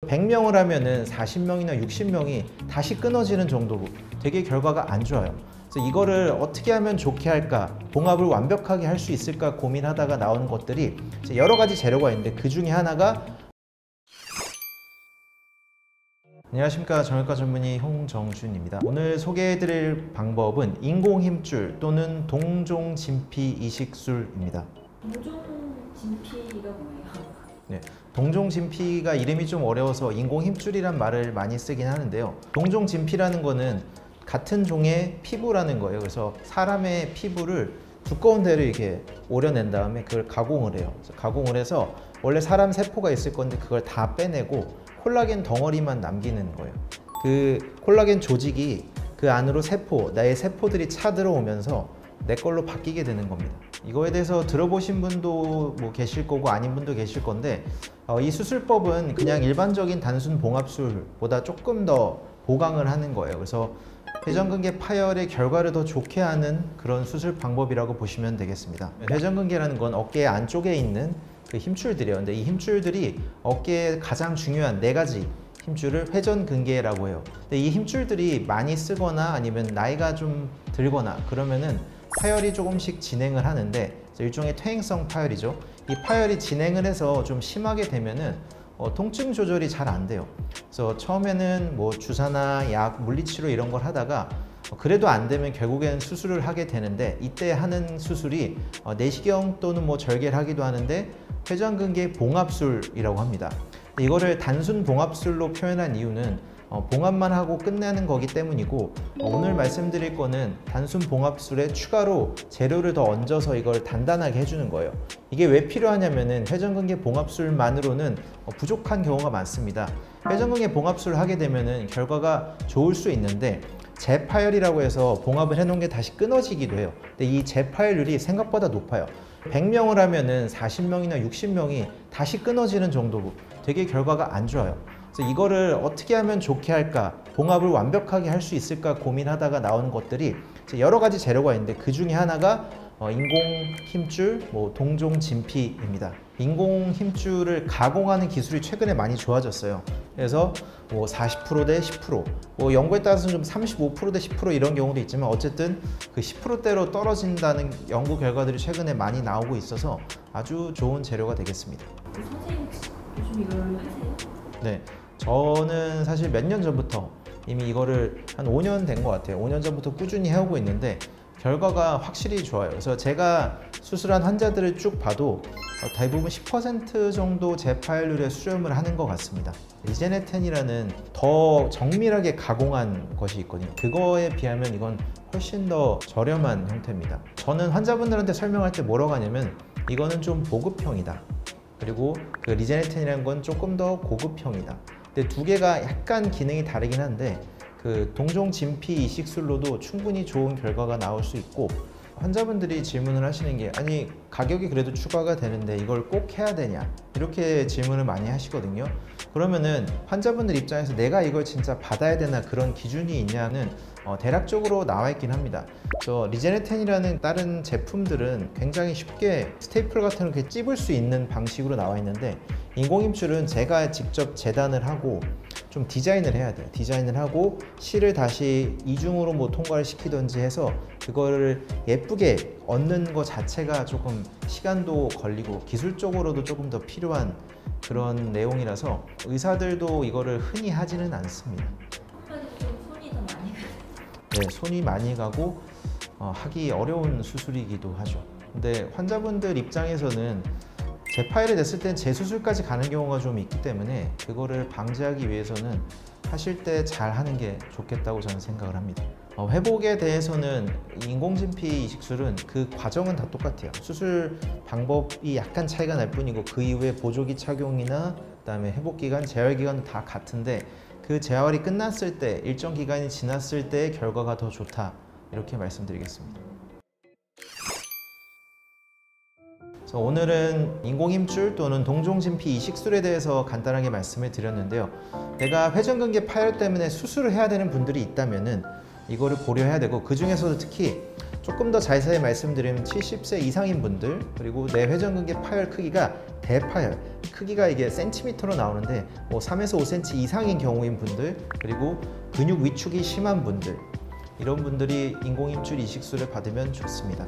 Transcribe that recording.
100명을 하면은 40명이나 60명이 다시 끊어지는 정도로 되게 결과가 안 좋아요. 그래서 이거를 어떻게 하면 좋게 할까, 봉합을 완벽하게 할 수 있을까 고민하다가 나오는 것들이 여러 가지 재료가 있는데 그 중에 하나가 안녕하십니까, 정형외과 전문의 홍정준입니다. 오늘 소개해드릴 방법은 인공힘줄 또는 동종진피 이식술입니다. 동종진피가 뭐예요? 네, 동종진피가 이름이 좀 어려워서 인공힘줄이란 말을 많이 쓰긴 하는데요. 동종진피라는 거는 같은 종의 피부라는 거예요. 그래서 사람의 피부를 두꺼운 데를 이렇게 오려낸 다음에 그걸 가공을 해요. 그래서 가공을 해서 원래 사람 세포가 있을 건데 그걸 다 빼내고 콜라겐 덩어리만 남기는 거예요. 그 콜라겐 조직이 그 안으로 나의 세포들이 차 들어오면서 내 걸로 바뀌게 되는 겁니다. 이거에 대해서 들어보신 분도 뭐 계실 거고 아닌 분도 계실 건데 이 수술법은 그냥 일반적인 단순 봉합술보다 조금 더 보강을 하는 거예요. 그래서 회전근개 파열의 결과를 더 좋게 하는 그런 수술 방법이라고 보시면 되겠습니다. 회전근개라는 건 어깨 안쪽에 있는 그 힘줄들이에요. 근데 이 힘줄들이 어깨에 가장 중요한 4가지 힘줄을 회전근개라고 해요. 근데 이 힘줄들이 많이 쓰거나 아니면 나이가 좀 들거나 그러면은 파열이 조금씩 진행을 하는데 일종의 퇴행성 파열이죠. 이 파열이 진행을 해서 좀 심하게 되면은 통증 조절이 잘 안 돼요. 그래서 처음에는 뭐 주사나 약, 물리치료 이런 걸 하다가 그래도 안 되면 결국엔 수술을 하게 되는데 이때 하는 수술이 내시경 또는 뭐 절개를 하기도 하는데 회전근개 봉합술이라고 합니다. 이거를 단순 봉합술로 표현한 이유는 봉합만 하고 끝내는 거기 때문이고 오늘 말씀드릴 거는 단순 봉합술에 추가로 재료를 더 얹어서 이걸 단단하게 해주는 거예요. 이게 왜 필요하냐면은 회전근개 봉합술만으로는 부족한 경우가 많습니다. 회전근개 봉합술을 하게 되면은 결과가 좋을 수 있는데 재파열이라고 해서 봉합을 해놓은 게 다시 끊어지기도 해요. 근데 이 재파열률이 생각보다 높아요. 100명을 하면은 40명이나 60명이 다시 끊어지는 정도로 되게 결과가 안 좋아요. 그래서 이거를 어떻게 하면 좋게 할까, 봉합을 완벽하게 할 수 있을까 고민하다가 나오는 것들이 여러 가지 재료가 있는데 그 중에 하나가 인공힘줄, 동종진피입니다. 인공힘줄을 가공하는 기술이 최근에 많이 좋아졌어요. 그래서 40% 대 10%, 연구에 따라서는 좀 35% 대 10% 이런 경우도 있지만 어쨌든 그 10%대로 떨어진다는 연구 결과들이 최근에 많이 나오고 있어서 아주 좋은 재료가 되겠습니다. 선생님 요즘 이걸 하세요? 네, 저는 사실 몇 년 전부터 이미 이거를 한 5년 된 것 같아요. 5년 전부터 꾸준히 해오고 있는데 결과가 확실히 좋아요. 그래서 제가 수술한 환자들을 쭉 봐도 대부분 10% 정도 재파열률의 수렴을 하는 것 같습니다. 리제네텐이라는 더 정밀하게 가공한 것이 있거든요. 그거에 비하면 이건 훨씬 더 저렴한 형태입니다. 저는 환자분들한테 설명할 때 뭐라고 하냐면 이거는 좀 보급형이다. 그리고 그 리제네텐이라는 건 조금 더 고급형이다. 근데 두 개가 약간 기능이 다르긴 한데 그 동종진피 이식술로도 충분히 좋은 결과가 나올 수 있고 환자분들이 질문을 하시는 게 아니 가격이 그래도 추가가 되는데 이걸 꼭 해야 되냐 이렇게 질문을 많이 하시거든요. 그러면은 환자분들 입장에서 내가 이걸 진짜 받아야 되나 그런 기준이 있냐는 대략적으로 나와 있긴 합니다. 그래서 리제네텐이라는 다른 제품들은 굉장히 쉽게 스테이플 같은 거 이렇게 찝을 수 있는 방식으로 나와 있는데 인공힘줄은 제가 직접 재단을 하고 좀 디자인을 해야 돼요. 디자인을 하고 실을 다시 이중으로 뭐 통과를 시키든지 해서 그거를 예쁘게 얻는 것 자체가 조금 시간도 걸리고 기술적으로도 조금 더 필요한 그런 내용이라서 의사들도 이거를 흔히 하지는 않습니다. 손이 더 많이 가요. 네, 손이 많이 가고 하기 어려운 수술이기도 하죠. 근데 환자분들 입장에서는 재파열이 됐을 땐 재수술까지 가는 경우가 좀 있기 때문에 그거를 방지하기 위해서는 하실 때 잘 하는 게 좋겠다고 저는 생각을 합니다. 회복에 대해서는 인공진피 이식술은 그 과정은 다 똑같아요. 수술 방법이 약간 차이가 날 뿐이고 그 이후에 보조기 착용이나 그다음에 회복기간, 재활기간도 다 같은데 그 재활이 끝났을 때 일정 기간이 지났을 때의 결과가 더 좋다 이렇게 말씀드리겠습니다. 그래서 오늘은 인공힘줄 또는 동종진피 이식술에 대해서 간단하게 말씀을 드렸는데요. 내가 회전근개 파열 때문에 수술을 해야 되는 분들이 있다면은 이거를 고려해야 되고 그 중에서도 특히 조금 더 자세히 말씀드리면 70세 이상인 분들, 그리고 내회전근개 파열 크기가 대파열, 크기가 이게 센티미터로 나오는데 3에서 5cm 이상인 경우인 분들, 그리고 근육 위축이 심한 분들, 이런 분들이 인공힘줄 이식술을 받으면 좋습니다.